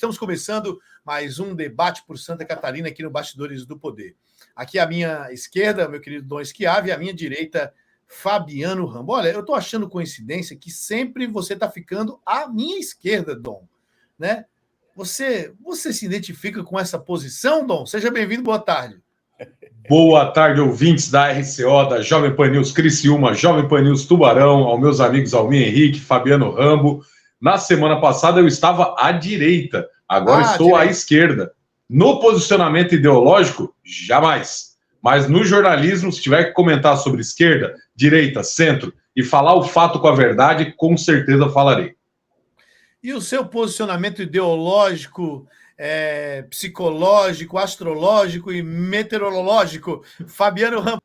Estamos começando mais um debate por Santa Catarina aqui no Bastidores do Poder. Aqui à minha esquerda, meu querido Dom Schiavi, e à minha direita, Fabiano Rambo. Olha, eu estou achando coincidência que sempre você está ficando à minha esquerda, Dom. Né? Você se identifica com essa posição, Dom? Seja bem-vindo, boa tarde. Boa tarde, ouvintes da RCO, da Jovem Pan News Criciúma, Jovem Pan News Tubarão, aos meus amigos Almir Henrique, Fabiano Rambo. Na semana passada eu estava à direita, agora estou à esquerda. No posicionamento ideológico, jamais. Mas no jornalismo, se tiver que comentar sobre esquerda, direita, centro e falar o fato com a verdade, com certeza falarei. E o seu posicionamento ideológico, psicológico, astrológico e meteorológico, Fabiano Rambo?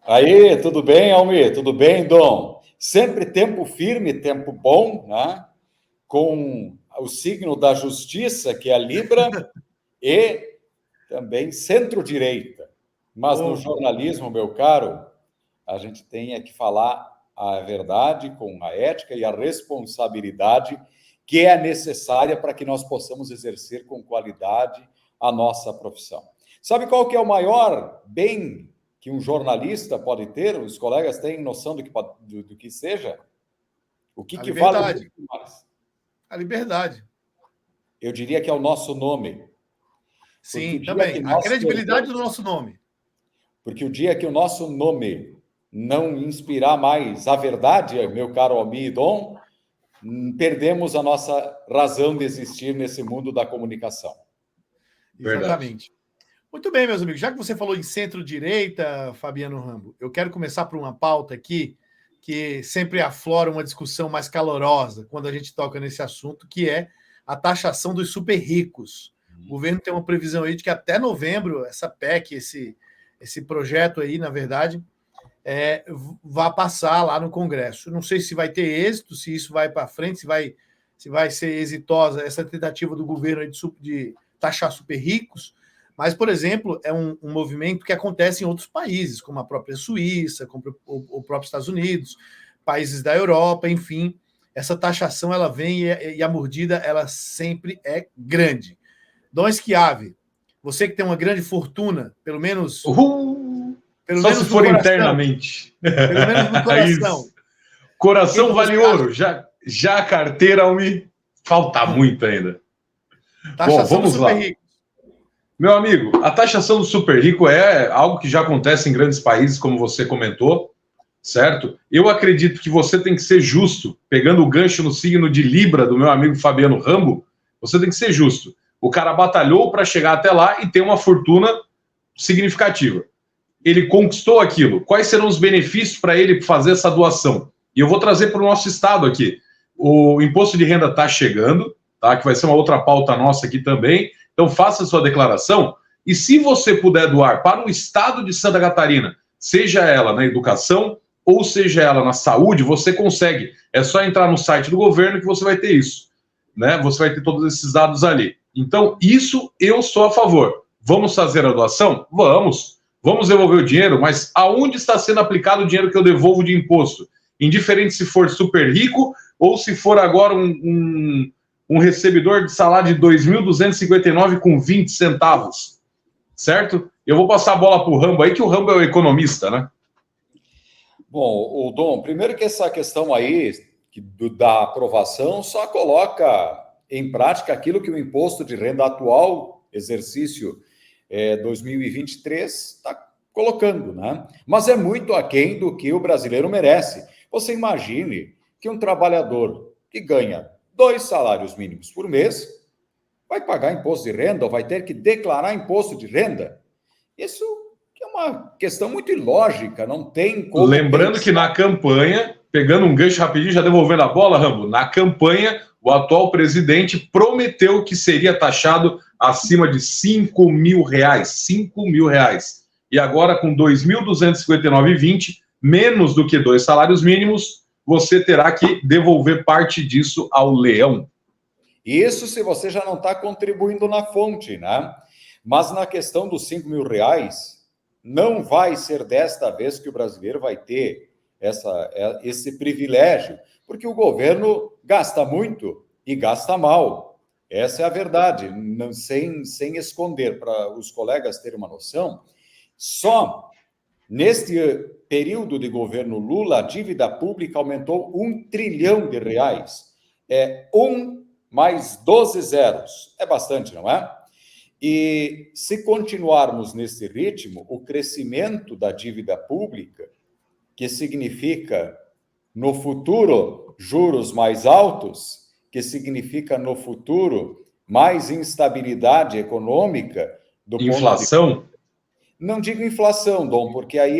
Aí, tudo bem, Almir? Tudo bem, Dom? Sempre tempo firme, tempo bom, né? Com o signo da justiça, que é a Libra, e também centro-direita. Mas no jornalismo, meu caro, a gente tem que falar a verdade com a ética e a responsabilidade que é necessária para que nós possamos exercer com qualidade a nossa profissão. Sabe qual que é o maior bem que um jornalista pode ter? Os colegas têm noção do que seja? O que vale muito mais? A liberdade. Eu diria que é o nosso nome. Sim, também. A credibilidade do nosso nome. Porque o dia que o nosso nome não inspirar mais a verdade, meu caro Almir e Dom, perdemos a nossa razão de existir nesse mundo da comunicação. Exatamente. Muito bem, meus amigos. Já que você falou em centro-direita, Fabiano Rambo, eu quero começar por uma pauta aqui que sempre aflora uma discussão mais calorosa quando a gente toca nesse assunto, que é a taxação dos super ricos. O governo tem uma previsão aí de que até novembro, essa PEC, esse projeto aí, na verdade, vai passar lá no Congresso. Não sei se vai ter êxito, se isso vai para frente, se vai ser exitosa essa tentativa do governo aí de taxar super ricos, mas, por exemplo, é um movimento que acontece em outros países, como a própria Suíça, como o próprio Estados Unidos, países da Europa, enfim. Essa taxação ela vem e a mordida ela sempre é grande. Dom Schiavi, você que tem uma grande fortuna, pelo menos só se for coração, internamente. Pelo menos no coração. Isso. Coração vale ouro. Já a carteira me falta muito ainda. Taxação do super rico. Meu amigo, a taxação do super rico é algo que já acontece em grandes países, como você comentou, certo? Eu acredito que você tem que ser justo. Pegando o gancho no signo de Libra do meu amigo Fabiano Rambo, você tem que ser justo. O cara batalhou para chegar até lá e ter uma fortuna significativa. Ele conquistou aquilo. Quais serão os benefícios para ele fazer essa doação? E eu vou trazer para o nosso estado aqui. O imposto de renda está chegando, tá? Que vai ser uma outra pauta nossa aqui também. Então, faça a sua declaração. E se você puder doar para o estado de Santa Catarina, seja ela na educação ou seja ela na saúde, você consegue. É só entrar no site do governo que você vai ter isso. Né? Você vai ter todos esses dados ali. Então, isso eu sou a favor. Vamos fazer a doação? Vamos. Vamos devolver o dinheiro, mas aonde está sendo aplicado o dinheiro que eu devolvo de imposto? Indiferente se for super rico ou se for agora um recebedor de salário de 2.259,20 centavos, certo? Eu vou passar a bola para o Rambo aí, que o Rambo é o economista, né? Bom, o Dom, primeiro que essa questão aí da aprovação só coloca em prática aquilo que o imposto de renda atual, exercício 2023, está colocando, né? Mas é muito aquém do que o brasileiro merece. Você imagine que um trabalhador que ganha 2 salários mínimos por mês vai pagar imposto de renda ou vai ter que declarar imposto de renda. Isso é uma questão muito ilógica, não tem como... Lembrando que na campanha, pegando um gancho rapidinho, já devolvendo a bola, Rambo, na campanha, o atual presidente prometeu que seria taxado acima de R$5 mil. R$5 mil. E agora, com 2.259,20, menos do que 2 salários mínimos, você terá que devolver parte disso ao leão. Isso se você já não está contribuindo na fonte, né? Mas na questão dos R$5 mil, não vai ser desta vez que o brasileiro vai ter esse privilégio, porque o governo gasta muito e gasta mal. Essa é a verdade, não, sem esconder, para os colegas terem uma noção. Só neste período de governo Lula, a dívida pública aumentou R$ 1 trilhão. É 1 mais 12 zeros. É bastante, não é? E se continuarmos nesse ritmo, o crescimento da dívida pública, que significa, no futuro, juros mais altos, que significa, no futuro, mais instabilidade econômica. Inflação? Não digo inflação, Dom, porque aí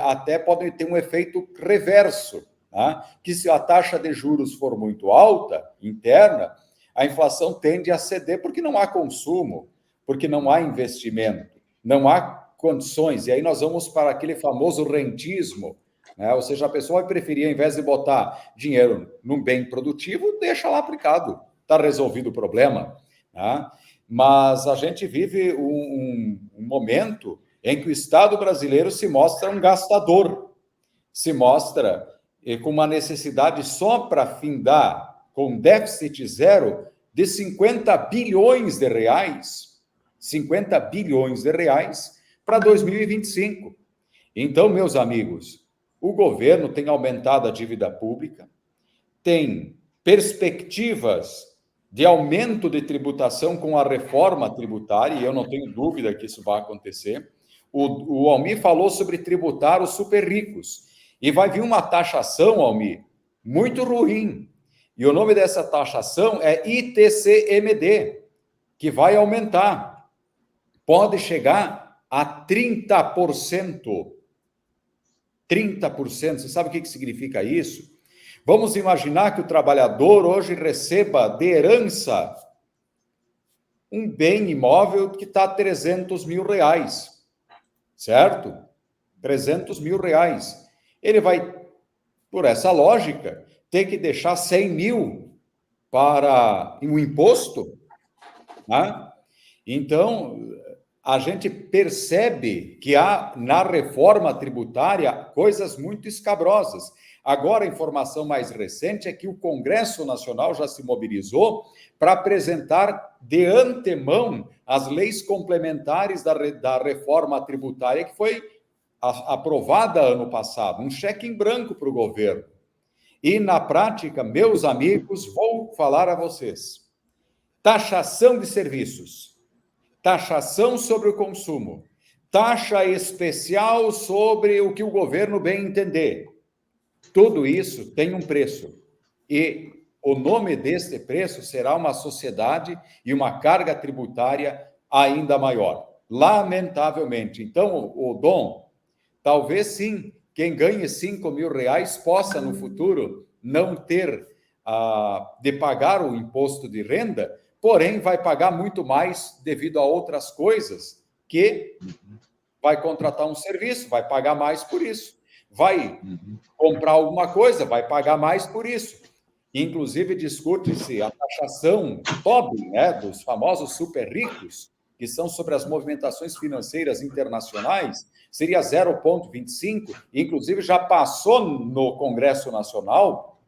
até pode ter um efeito reverso, tá? Que se a taxa de juros for muito alta, interna, a inflação tende a ceder porque não há consumo, porque não há investimento, não há condições. E aí nós vamos para aquele famoso rentismo, né? Ou seja, a pessoa vai preferir, ao invés de botar dinheiro num bem produtivo, deixa lá aplicado. Está resolvido o problema, tá? Mas a gente vive um momento em que o Estado brasileiro se mostra um gastador, se mostra com uma necessidade só para findar com déficit zero de 50 bilhões de reais, 50 bilhões de reais para 2025. Então, meus amigos, o governo tem aumentado a dívida pública, tem perspectivas de aumento de tributação com a reforma tributária, e eu não tenho dúvida que isso vai acontecer. O Almir falou sobre tributar os super ricos, e vai vir uma taxação, Almir, muito ruim. E o nome dessa taxação é ITCMD, que vai aumentar. Pode chegar a 30%. 30%. Você sabe o que significa isso? Vamos imaginar que o trabalhador hoje receba de herança um bem imóvel que está a 300 mil reais, certo? 300 mil reais. Ele vai, por essa lógica, ter que deixar 100 mil para um imposto, né? Então, a gente percebe que há na reforma tributária coisas muito escabrosas. Agora, a informação mais recente é que o Congresso Nacional já se mobilizou para apresentar de antemão as leis complementares da reforma tributária que foi aprovada ano passado, um cheque em branco para o governo. E, na prática, meus amigos, vou falar a vocês. Taxação de serviços, taxação sobre o consumo, taxa especial sobre o que o governo bem entender. Tudo isso tem um preço, e o nome deste preço será uma sociedade e uma carga tributária ainda maior, lamentavelmente. Então, o Dom, talvez sim, quem ganhe 5 mil reais possa, no futuro, não ter de pagar o imposto de renda, porém vai pagar muito mais devido a outras coisas, que vai contratar um serviço, vai pagar mais por isso. Vai comprar alguma coisa, vai pagar mais por isso. Inclusive, discute-se a taxação Tobin, né, dos famosos super ricos, que são sobre as movimentações financeiras internacionais, seria 0,25, inclusive já passou no Congresso Nacional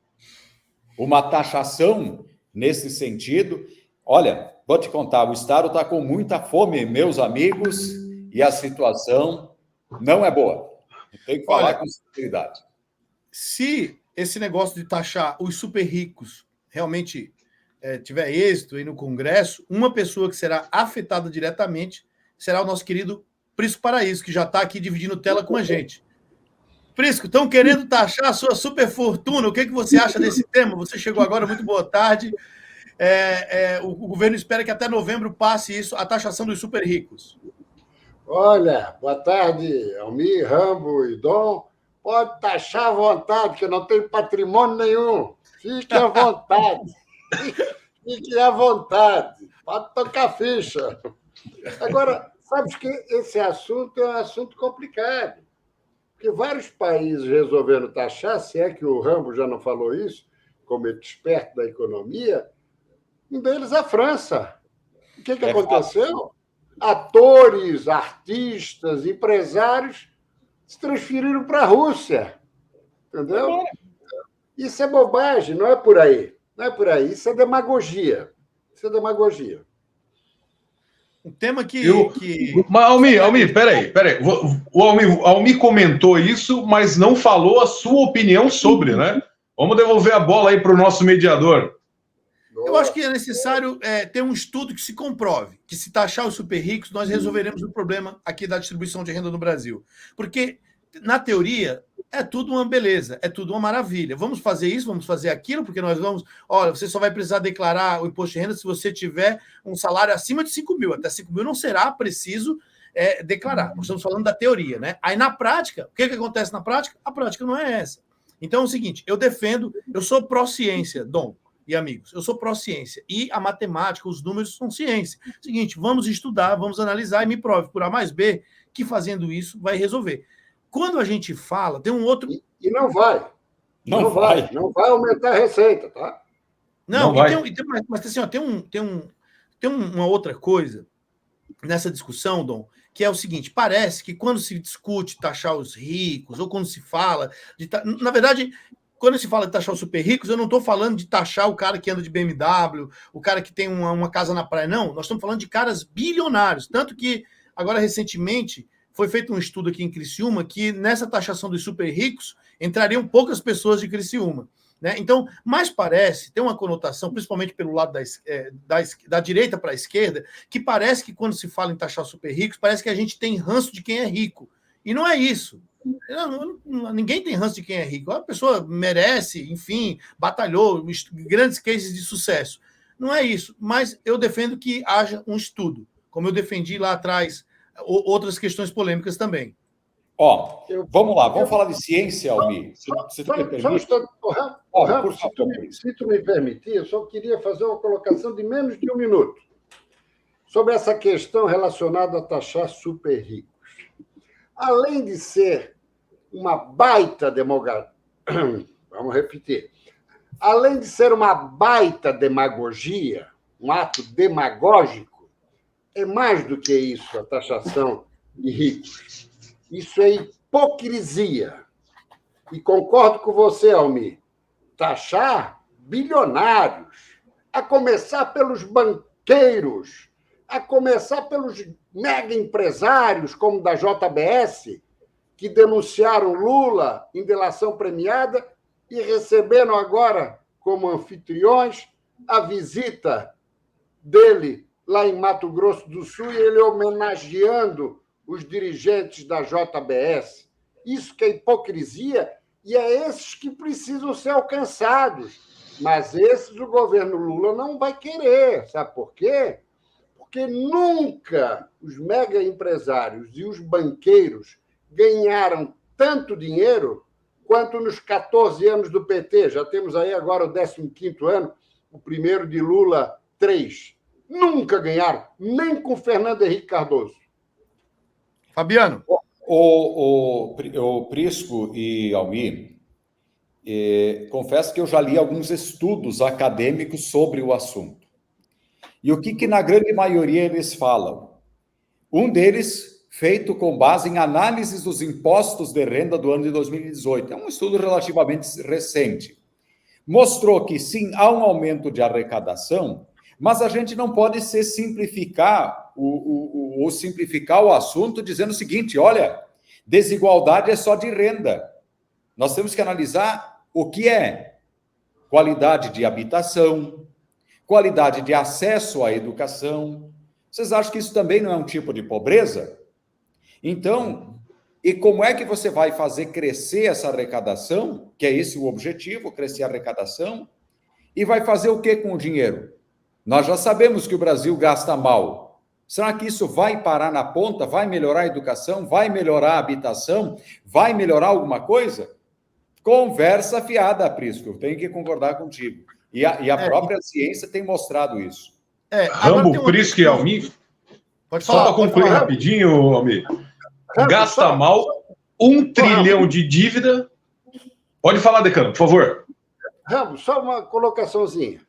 uma taxação nesse sentido. Olha, vou te contar, o Estado está com muita fome, meus amigos, e a situação não é boa. Tem que falar com sinceridade. Se esse negócio de taxar os super ricos realmente tiver êxito aí no Congresso, uma pessoa que será afetada diretamente será o nosso querido Prisco Paraíso, que já está aqui dividindo tela com a gente. Prisco, estão querendo taxar a sua super fortuna. O que você acha desse tema? Você chegou agora, muito boa tarde. O governo espera que até novembro passe isso, a taxação dos super ricos. Olha, boa tarde, Almir, Rambo e Dom. Pode taxar à vontade, que eu não tenho patrimônio nenhum. Fique à vontade. Fique à vontade. Pode tocar ficha. Agora, sabes que esse assunto é um assunto complicado. Porque vários países resolveram taxar, se é que o Rambo já não falou isso, como experto da economia, um deles é a França. O que aconteceu? Atores, artistas, empresários se transferiram para a Rússia. Entendeu? Isso é bobagem, não é por aí. Não é por aí, isso é demagogia. Isso é demagogia. Um tema que... Mas, Almir, peraí. O Almir comentou isso, mas não falou a sua opinião sobre, né? Vamos devolver a bola aí para o nosso mediador. Eu acho que é necessário ter um estudo que se comprove que, se taxar os super ricos, nós resolveremos o problema aqui da distribuição de renda no Brasil. Porque, na teoria, é tudo uma beleza, é tudo uma maravilha. Vamos fazer isso, vamos fazer aquilo, porque nós vamos... Olha, você só vai precisar declarar o imposto de renda se você tiver um salário acima de 5 mil. Até 5 mil não será preciso declarar. Nós estamos falando da teoria, né? Aí, na prática, o que acontece na prática? A prática não é essa. Então, é o seguinte, eu sou pró-ciência, Dom e amigos, eu sou pró-ciência. E a matemática, os números são ciência. Seguinte, vamos estudar, vamos analisar e me prove por A mais B que fazendo isso vai resolver. Quando a gente fala, tem um outro... E não vai. Não vai aumentar a receita, tá? Não vai. Mas assim, ó, tem uma outra coisa nessa discussão, Dom, que é o seguinte, parece que quando se discute taxar os ricos, ou quando se fala de... Na verdade, quando se fala de taxar os super ricos, eu não estou falando de taxar o cara que anda de BMW, o cara que tem uma casa na praia, não. Nós estamos falando de caras bilionários. Tanto que, agora, recentemente, foi feito um estudo aqui em Criciúma que, nessa taxação dos super ricos, entrariam poucas pessoas de Criciúma. Né? Então, mais parece, tem uma conotação, principalmente pelo lado da direita para a esquerda, que parece que quando se fala em taxar super ricos, parece que a gente tem ranço de quem é rico. E não é isso. Ninguém tem ranço de quem é rico. A pessoa merece, enfim, batalhou, grandes cases de sucesso. Não é isso. Mas eu defendo que haja um estudo, como eu defendi lá atrás outras questões polêmicas também. Vamos lá, vamos falar de ciência, Almir. Se tu me permitir, eu só queria fazer uma colocação de menos de 1 minuto sobre essa questão relacionada a taxar super ricos. Além de ser uma baita demagogia, vamos repetir, além de ser uma baita demagogia, um ato demagógico, é mais do que isso, a taxação de ricos. Isso é hipocrisia. E concordo com você, Almir. Taxar bilionários, a começar pelos banqueiros, a começar pelos mega empresários, como da JBS, que denunciaram Lula em delação premiada e receberam agora, como anfitriões, a visita dele lá em Mato Grosso do Sul e ele homenageando os dirigentes da JBS. Isso que é hipocrisia, e é esses que precisam ser alcançados. Mas esses o governo Lula não vai querer. Sabe por quê? Porque nunca os mega empresários e os banqueiros ganharam tanto dinheiro quanto nos 14 anos do PT. Já temos aí agora o 15º ano, o primeiro de Lula, 3. Nunca ganharam, nem com Fernando Henrique Cardoso. Fabiano. O Prisco e Almir, confesso que eu já li alguns estudos acadêmicos sobre o assunto. E o que na grande maioria eles falam? Um deles, feito com base em análises dos impostos de renda do ano de 2018. É um estudo relativamente recente. Mostrou que, sim, há um aumento de arrecadação, mas a gente não pode simplificar o assunto dizendo o seguinte, olha, desigualdade é só de renda. Nós temos que analisar o que é qualidade de habitação, qualidade de acesso à educação. Vocês acham que isso também não é um tipo de pobreza? Então, e como é que você vai fazer crescer essa arrecadação, que é esse o objetivo, crescer a arrecadação, e vai fazer o que com o dinheiro? Nós já sabemos que o Brasil gasta mal. Será que isso vai parar na ponta? Vai melhorar a educação? Vai melhorar a habitação? Vai melhorar alguma coisa? Conversa fiada, Prisco. Eu tenho que concordar contigo. E a própria ciência tem mostrado isso. Rambo, Prisco e Almir. Pode falar. Só para concluir rapidinho, Almir. Gasta mal 1 trilhão de dívida. Pode falar, Decano, por favor. Rambo, só uma colocaçãozinha.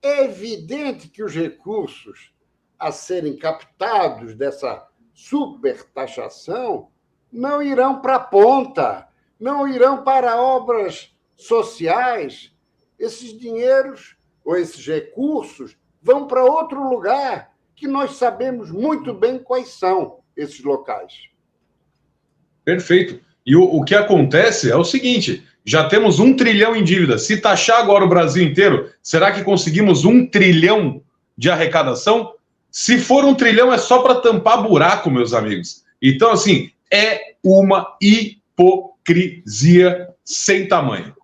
É evidente que os recursos a serem captados dessa supertaxação não irão para a ponta, não irão para obras sociais. Esses dinheiros ou esses recursos vão para outro lugar que nós sabemos muito bem quais são esses locais. Perfeito. E o que acontece é o seguinte, já temos 1 trilhão em dívida. Se taxar agora o Brasil inteiro, será que conseguimos 1 trilhão de arrecadação? Se for 1 trilhão, é só para tampar buraco, meus amigos. Então, assim, é uma hipocrisia sem tamanho.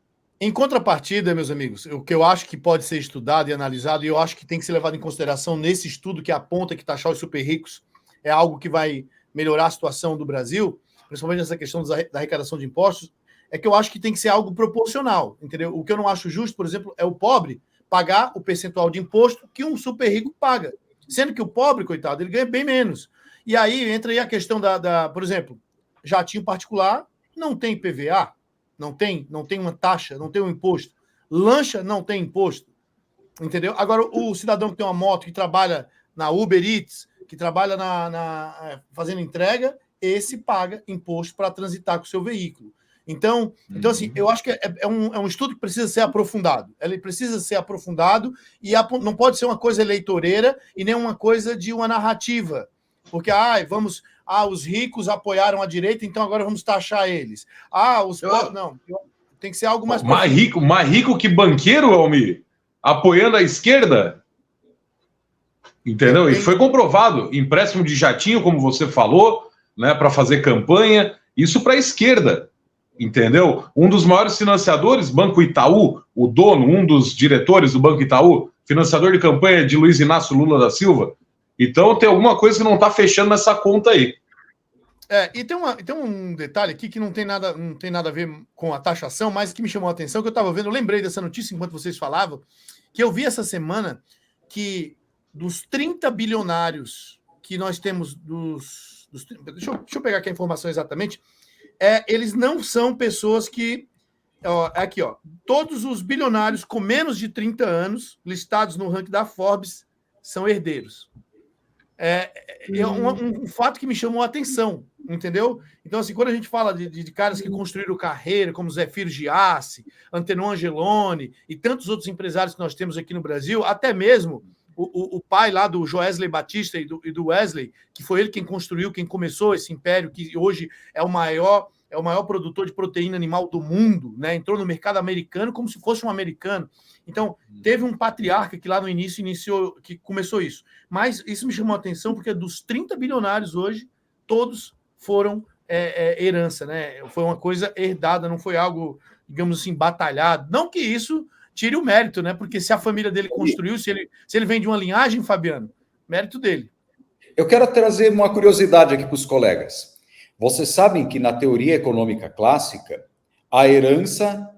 Em contrapartida, meus amigos, o que eu acho que pode ser estudado e analisado, e eu acho que tem que ser levado em consideração nesse estudo que aponta que taxar os super ricos é algo que vai melhorar a situação do Brasil, principalmente nessa questão da arrecadação de impostos, é que eu acho que tem que ser algo proporcional, entendeu? O que eu não acho justo, por exemplo, é o pobre pagar o percentual de imposto que um super rico paga, sendo que o pobre, coitado, ele ganha bem menos. E aí entra aí a questão por exemplo, jatinho particular não tem PVA, não tem uma taxa, não tem um imposto. Lancha não tem imposto, entendeu? Agora, o cidadão que tem uma moto, que trabalha na Uber Eats, que trabalha fazendo entrega, esse paga imposto para transitar com o seu veículo. Então assim, eu acho que é um estudo que precisa ser aprofundado. Ele precisa ser aprofundado e não pode ser uma coisa eleitoreira e nem uma coisa de uma narrativa. Porque, os ricos apoiaram a direita, então agora vamos taxar eles. Não, tem que ser algo mais... Mais rico que banqueiro, Almir, apoiando a esquerda. Entendeu? E foi comprovado. Empréstimo de jatinho, como você falou, né, para fazer campanha, isso para a esquerda. Entendeu? Um dos maiores financiadores, Banco Itaú, o dono, um dos diretores do Banco Itaú, financiador de campanha de Luiz Inácio Lula da Silva. Então tem alguma coisa que não está fechando nessa conta aí. E tem um detalhe aqui que não tem nada a ver com a taxação, mas que me chamou a atenção, que eu estava vendo, eu lembrei dessa notícia enquanto vocês falavam, que eu vi essa semana que dos 30 bilionários que nós temos deixa eu pegar aqui a informação exatamente, eles não são pessoas que... Aqui, todos os bilionários com menos de 30 anos, listados no ranking da Forbes, são herdeiros. Um fato que me chamou a atenção, entendeu? Então, assim, quando a gente fala de caras que construíram carreira, como Zefiro Giassi, Antenon Angeloni e tantos outros empresários que nós temos aqui no Brasil, até mesmo o pai lá do Joesley Batista e do Wesley, que foi ele quem construiu, quem começou esse império, que hoje é o maior produtor de proteína animal do mundo, né? Entrou no mercado americano como se fosse um americano. Então, teve um patriarca que lá no início que começou isso. Mas isso me chamou a atenção porque dos 30 bilionários hoje, todos foram herança, né? Foi uma coisa herdada, não foi algo, digamos assim, batalhado. Não que isso tire o mérito, né? Porque se a família dele construiu, se ele vem de uma linhagem, Fabiano, mérito dele. Eu quero trazer uma curiosidade aqui para os colegas. Vocês sabem que na teoria econômica clássica, a herança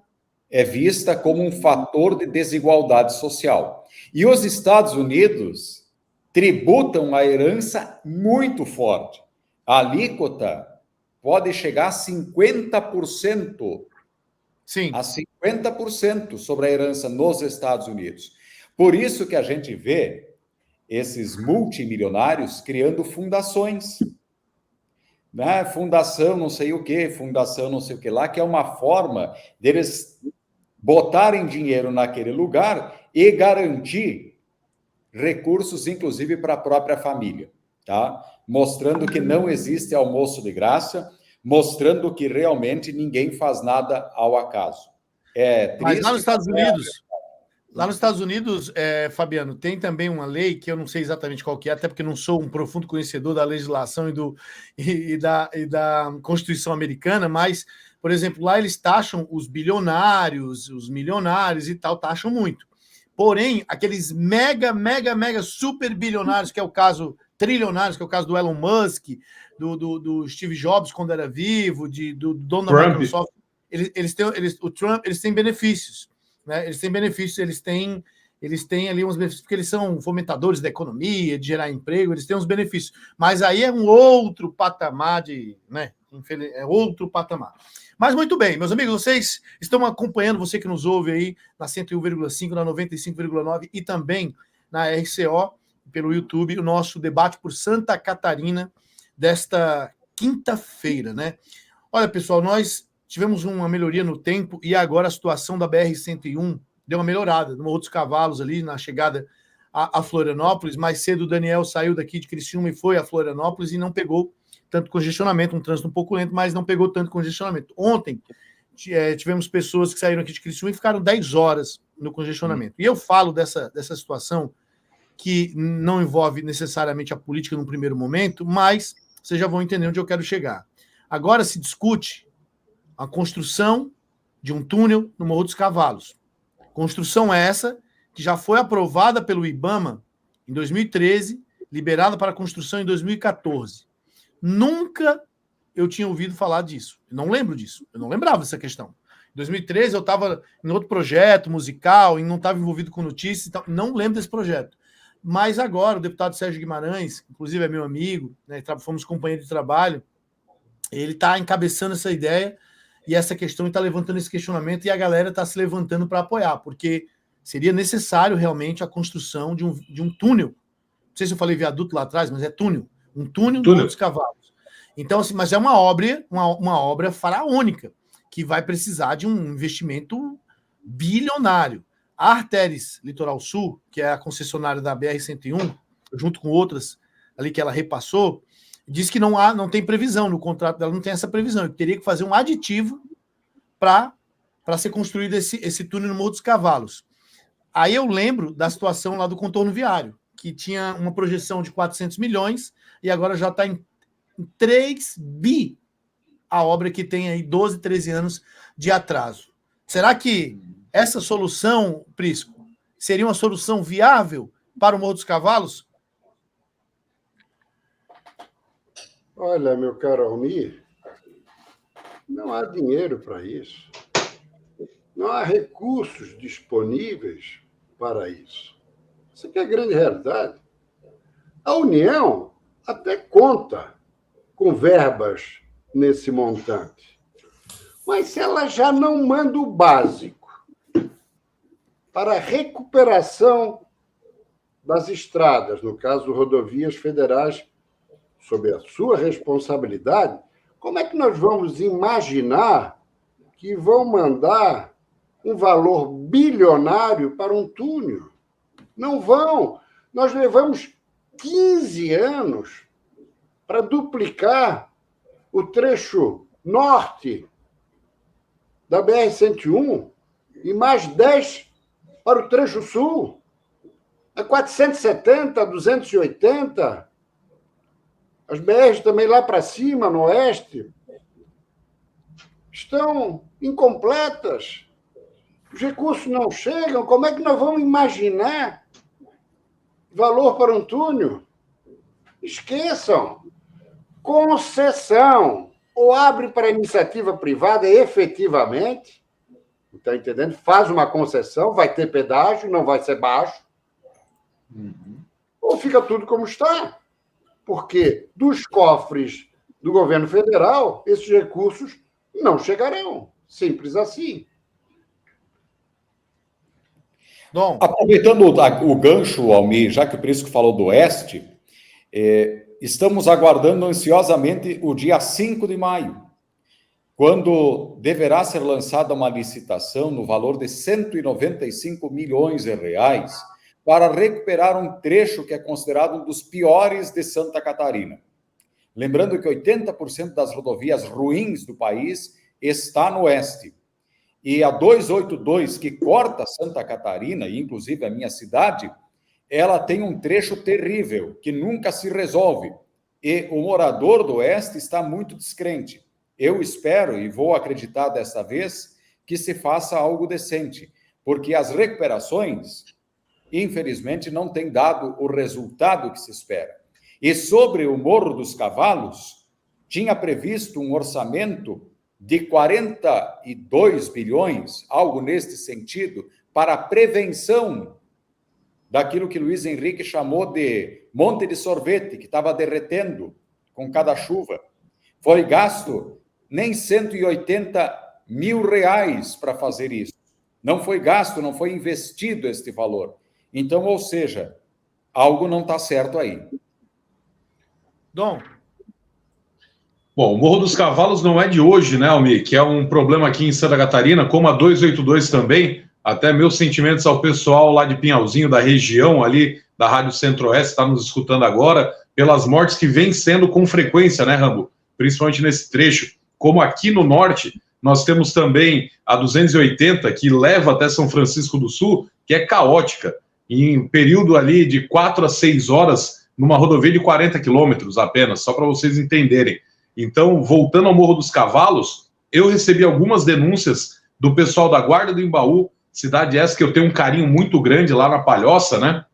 é vista como um fator de desigualdade social. E os Estados Unidos tributam a herança muito forte. A alíquota pode chegar a 50%. Sim. A 50% sobre a herança nos Estados Unidos. Por isso que a gente vê esses multimilionários criando fundações. Né? Fundação não sei o que, fundação não sei o que lá, que é uma forma deles botarem dinheiro naquele lugar e garantir recursos, inclusive, para a própria família. Tá? Mostrando que não existe almoço de graça, mostrando que realmente ninguém faz nada ao acaso. Mas lá nos Estados Unidos, Fabiano, tem também uma lei que eu não sei exatamente qual que é, até porque não sou um profundo conhecedor da legislação e da Constituição americana, mas, por exemplo, lá eles taxam os bilionários, os milionários e tal, taxam muito. Porém, aqueles mega super bilionários, que é o caso, trilionários, que é o caso do Elon Musk, do Steve Jobs quando era vivo, do dono da Microsoft, eles têm benefícios, né? Eles têm benefícios, eles têm ali uns benefícios, porque eles são fomentadores da economia, de gerar emprego, eles têm uns benefícios. Mas aí é um outro patamar né? É outro patamar. Mas muito bem, meus amigos, vocês estão acompanhando, você que nos ouve aí na 101,5, na 95,9 e também na RCO, pelo YouTube, o nosso debate por Santa Catarina desta quinta-feira, né? Olha, pessoal, nós tivemos uma melhoria no tempo e agora a situação da BR-101 deu uma melhorada, no Outros Cavalos ali, na chegada a Florianópolis. Mais cedo o Daniel saiu daqui de Criciúma e foi a Florianópolis e não pegou tanto congestionamento, um trânsito um pouco lento, mas não pegou tanto congestionamento. Ontem tivemos pessoas que saíram aqui de Criciúma e ficaram 10 horas no congestionamento. E eu falo dessa situação que não envolve necessariamente a política num primeiro momento, mas vocês já vão entender onde eu quero chegar. Agora se discute a construção de um túnel no Morro dos Cavalos. Construção essa que já foi aprovada pelo IBAMA em 2013, liberada para construção em 2014. Nunca eu tinha ouvido falar disso. Eu não lembro disso. Eu não lembrava dessa questão. Em 2013 eu estava em outro projeto musical e não estava envolvido com notícias. Então, não lembro desse projeto. Mas agora o deputado Sérgio Guimarães, inclusive é meu amigo, né, fomos companheiros de trabalho, ele está encabeçando essa ideia e essa questão, está levantando esse questionamento e a galera está se levantando para apoiar, porque seria necessário realmente a construção de um túnel. Não sei se eu falei viaduto lá atrás, mas é túnel. Um túnel dos Cavalos. Então, assim, mas é uma obra faraônica, que vai precisar de um investimento bilionário. A Arteris Litoral Sul, que é a concessionária da BR-101, junto com outras ali que ela repassou, diz que não tem previsão no contrato dela, não tem essa previsão. Ele teria que fazer um aditivo para ser construído esse túnel no Morro dos Cavalos. Aí eu lembro da situação lá do contorno viário, que tinha uma projeção de 400 milhões e agora já está em 3 bi a obra que tem aí 12, 13 anos de atraso. Será que essa solução, Prisco, seria uma solução viável para o Morro dos Cavalos? Olha, meu caro Almir, não há dinheiro para isso. Não há recursos disponíveis para isso. Isso aqui é a grande realidade. A União até conta com verbas nesse montante. Mas se ela já não manda o básico para a recuperação das estradas, no caso, rodovias federais, sob a sua responsabilidade, como é que nós vamos imaginar que vão mandar um valor bilionário para um túnel? Não vão. Nós levamos 15 anos para duplicar o trecho norte da BR-101 e mais 10 para o trecho sul. É 470, 280. As BRs também lá para cima, no oeste, estão incompletas. Os recursos não chegam. Como é que nós vamos imaginar valor para um túnel? Esqueçam. Concessão. Ou abre para a iniciativa privada efetivamente, está entendendo? Faz uma concessão, vai ter pedágio, não vai ser baixo. Ou fica tudo como está. Porque dos cofres do governo federal, esses recursos não chegarão. Simples assim. Bom, aproveitando o gancho, Almir, já que o Prisco falou do Oeste, estamos aguardando ansiosamente o dia 5 de maio, quando deverá ser lançada uma licitação no valor de 195 milhões de reais para recuperar um trecho que é considerado um dos piores de Santa Catarina. Lembrando que 80% das rodovias ruins do país está no oeste. E a 282, que corta Santa Catarina, e inclusive a minha cidade, ela tem um trecho terrível, que nunca se resolve. E o morador do oeste está muito descrente. Eu espero, e vou acreditar dessa vez, que se faça algo decente, porque as recuperações, infelizmente, não têm dado o resultado que se espera. E sobre o Morro dos Cavalos, tinha previsto um orçamento de 42 bilhões, algo neste sentido, para a prevenção daquilo que Luiz Henrique chamou de monte de sorvete, que estava derretendo com cada chuva. Foi gasto nem 180 mil reais para fazer isso. Não foi gasto, não foi investido este valor. Então, ou seja, algo não está certo aí. Dom. Bom, o Morro dos Cavalos não é de hoje, né, Almir? Que é um problema aqui em Santa Catarina, como a 282 também. Até meus sentimentos ao pessoal lá de Pinhalzinho, da região ali, da Rádio Centro-Oeste está nos escutando agora, pelas mortes que vêm sendo com frequência, né, Rambo? Principalmente nesse trecho. Como aqui no norte, nós temos também a 280, que leva até São Francisco do Sul, que é caótica, em um período ali de 4 a 6 horas, numa rodovia de 40 quilômetros apenas, só para vocês entenderem. Então, voltando ao Morro dos Cavalos, eu recebi algumas denúncias do pessoal da Guarda do Embaú, cidade essa que eu tenho um carinho muito grande lá na Palhoça, né?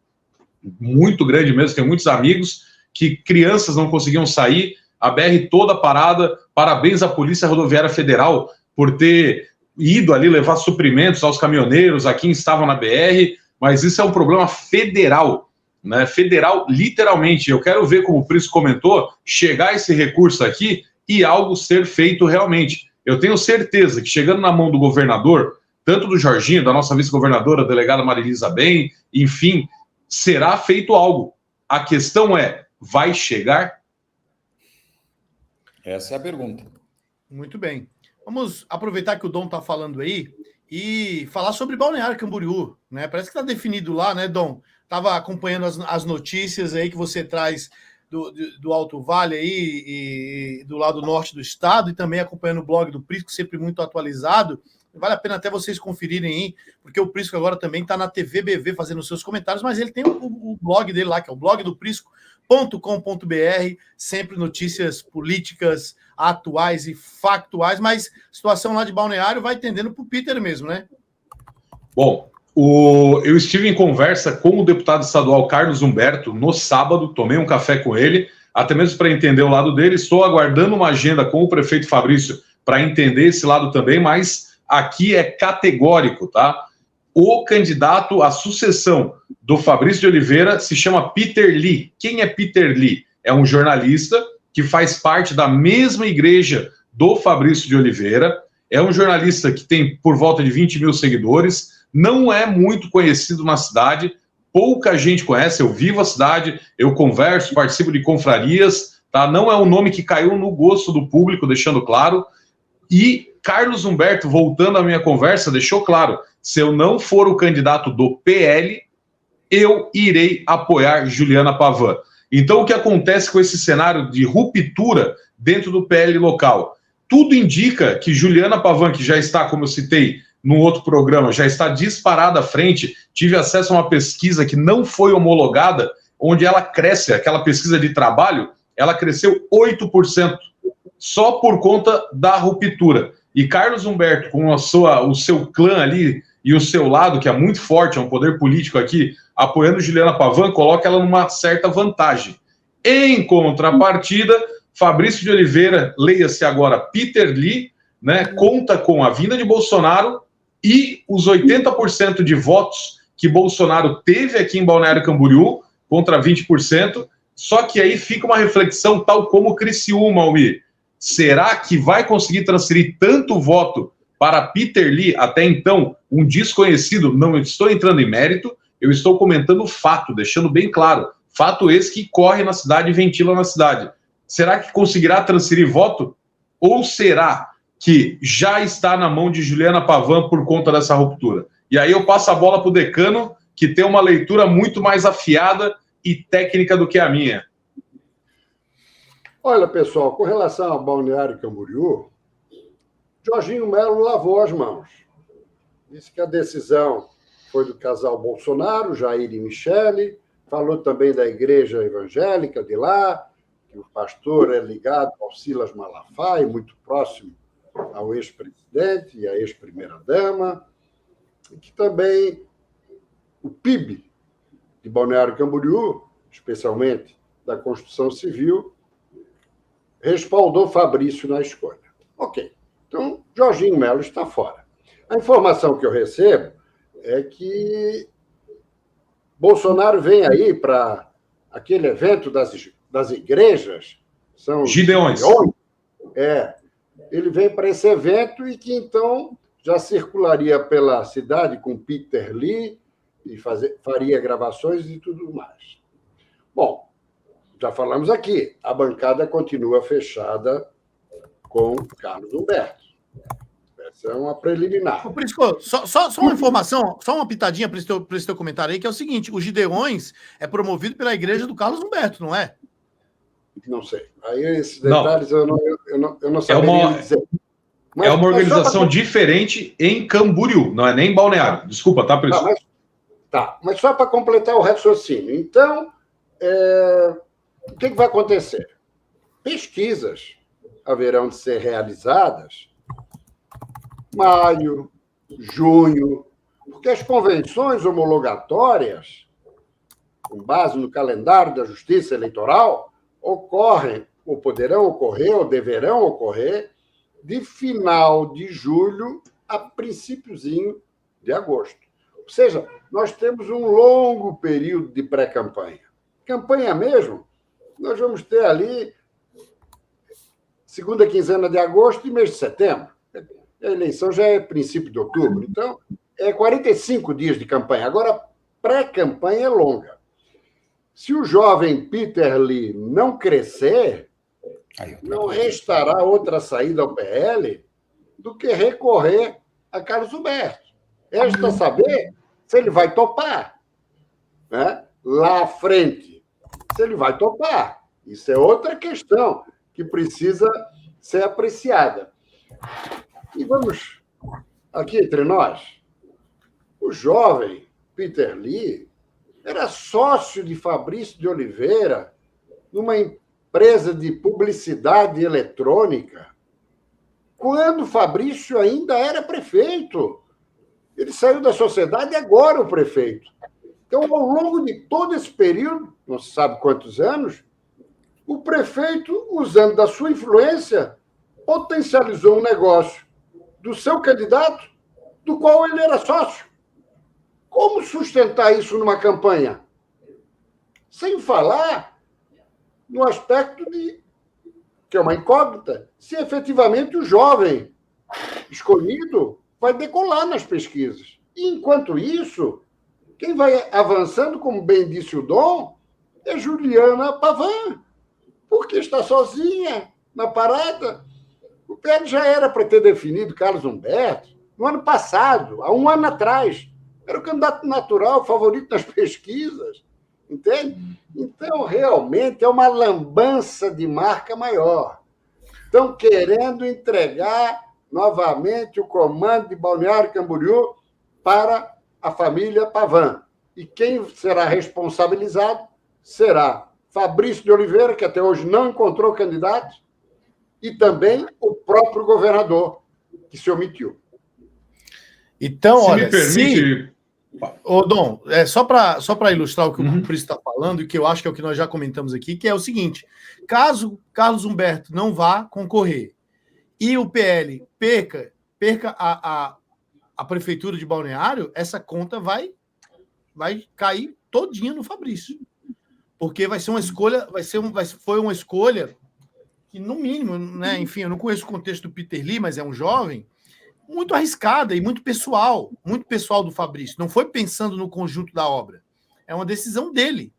Muito grande mesmo, tenho muitos amigos, que crianças não conseguiam sair, a BR toda parada. Parabéns à Polícia Rodoviária Federal por ter ido ali levar suprimentos aos caminhoneiros, a quem estavam na BR, mas isso é um problema federal, né? Federal, literalmente. Eu quero ver, como o Prisco comentou, chegar esse recurso aqui e algo ser feito realmente. Eu tenho certeza que chegando na mão do governador, tanto do Jorginho, da nossa vice-governadora, a delegada Marilisa Bem, enfim, será feito algo. A questão é, vai chegar? Essa é a pergunta. Muito bem. Vamos aproveitar que o Dom está falando aí e falar sobre Balneário Camboriú, né? Parece que está definido lá, né, Dom? Estava acompanhando as notícias aí que você traz do Alto Vale aí e do lado norte do estado, e também acompanhando o blog do Prisco, sempre muito atualizado. Vale a pena até vocês conferirem aí, porque o Prisco agora também está na TV BV fazendo seus comentários, mas ele tem o blog dele lá, que é o blog do Prisco.com.br, sempre notícias políticas atuais e factuais, mas a situação lá de Balneário vai tendendo para o Peter mesmo, né? Bom, eu estive em conversa com o deputado estadual Carlos Humberto no sábado, tomei um café com ele, até mesmo para entender o lado dele. Estou aguardando uma agenda com o prefeito Fabrício para entender esse lado também, mas aqui é categórico, tá? O candidato à sucessão do Fabrício de Oliveira se chama Peter Lee. Quem é Peter Lee? É um jornalista que faz parte da mesma igreja do Fabrício de Oliveira, é um jornalista que tem por volta de 20 mil seguidores, não é muito conhecido na cidade, pouca gente conhece, eu vivo a cidade, eu converso, participo de confrarias, tá? Não é um nome que caiu no gosto do público, deixando claro. E Carlos Humberto, voltando à minha conversa, deixou claro, se eu não for o candidato do PL, eu irei apoiar Juliana Pavan. Então, o que acontece com esse cenário de ruptura dentro do PL local? Tudo indica que Juliana Pavan, que já está, como eu citei, num outro programa, já está disparada à frente. Tive acesso a uma pesquisa que não foi homologada, onde ela cresce, aquela pesquisa de trabalho, ela cresceu 8%, só por conta da ruptura. E Carlos Humberto, com o seu clã ali e o seu lado, que é muito forte, é um poder político aqui, apoiando Juliana Pavan, coloca ela numa certa vantagem. Em contrapartida, Fabrício de Oliveira, leia-se agora Peter Lee, né, conta com a vinda de Bolsonaro e os 80% de votos que Bolsonaro teve aqui em Balneário Camboriú, contra 20%, só que aí fica uma reflexão tal como Criciúma, Almir. Será que vai conseguir transferir tanto voto para Peter Lee, até então um desconhecido? Não estou entrando em mérito, eu estou comentando o fato, deixando bem claro, fato esse que corre na cidade e ventila na cidade. Será que conseguirá transferir voto? Ou será que já está na mão de Juliana Pavan por conta dessa ruptura? E aí eu passo a bola para o decano, que tem uma leitura muito mais afiada e técnica do que a minha. Olha, pessoal, com relação ao Balneário Camboriú, Jorginho Melo lavou as mãos. Disse que a decisão foi do casal Bolsonaro, Jair e Michele, falou também da igreja evangélica de lá, que o pastor é ligado ao Silas Malafaia, muito próximo ao ex-presidente e à ex-primeira-dama, e que também o PIB de Balneário Camboriú, especialmente da construção civil, respaldou Fabrício na escolha. Ok, então Jorginho Melo está fora. A informação que eu recebo é que Bolsonaro vem aí para aquele evento das igrejas, são Gideões. Ele vem para esse evento e que então já circularia pela cidade com Peter Lee e faria gravações e tudo mais. Bom, já falamos aqui, a bancada continua fechada com Carlos Humberto. Isso é uma preliminar. Prisco, só uma informação, só uma pitadinha para esse teu comentário aí, que é o seguinte: o Gideões é promovido pela igreja do Carlos Humberto, não é? Não sei. Aí esses detalhes eu não saberia dizer. Mas, é uma organização diferente em Camboriú, não é nem em Balneário. Desculpa, tá, Prisco? Mas só para completar o raciocínio. Então, o que vai acontecer? Pesquisas haverão de ser realizadas maio, junho, porque as convenções homologatórias, com base no calendário da Justiça Eleitoral, ocorrem, ou poderão ocorrer, ou deverão ocorrer, de final de julho a princípiozinho de agosto. Ou seja, nós temos um longo período de pré-campanha. Campanha mesmo, nós vamos ter ali segunda quinzena de agosto e mês de setembro. A eleição já é princípio de outubro, então é 45 dias de campanha. Agora, pré-campanha é longa. Se o jovem Peter Lee não crescer, não restará outra saída ao PL do que recorrer a Carlos Humberto. Resta saber se ele vai topar, né? Lá à frente, se ele vai topar. Isso é outra questão que precisa ser apreciada. E vamos, aqui entre nós, o jovem Peter Lee era sócio de Fabrício de Oliveira numa empresa de publicidade eletrônica quando Fabrício ainda era prefeito. Ele saiu da sociedade e agora é o prefeito. Então, ao longo de todo esse período, não se sabe quantos anos, o prefeito, usando da sua influência, potencializou um negócio do seu candidato, do qual ele era sócio. Como sustentar isso numa campanha? Sem falar no aspecto de, que é uma incógnita, se efetivamente o jovem escolhido vai decolar nas pesquisas. E, enquanto isso, quem vai avançando, como bem disse o Dom, é Juliana Pavan, porque está sozinha na parada. O PL já era para ter definido Carlos Humberto no ano passado, há um ano atrás. Era o candidato natural, favorito nas pesquisas, entende? Então, realmente, é uma lambança de marca maior. Estão querendo entregar novamente o comando de Balneário Camboriú para a família Pavan. E quem será responsabilizado será Fabrício de Oliveira, que até hoje não encontrou candidato, e também o próprio governador, que se omitiu. Então, olha, me permite... Ô, Dom, só para ilustrar o que o Prisco está falando, e que eu acho que é o que nós já comentamos aqui, que é o seguinte: caso Carlos Humberto não vá concorrer e o PL perca a prefeitura de Balneário, essa conta vai cair todinha no Fabrício. Porque vai ser uma escolha, foi uma escolha que, no mínimo, né, enfim, eu não conheço o contexto do Peter Lee, mas é um jovem, muito arriscada e muito pessoal do Fabrício. Não foi pensando no conjunto da obra. É uma decisão dele,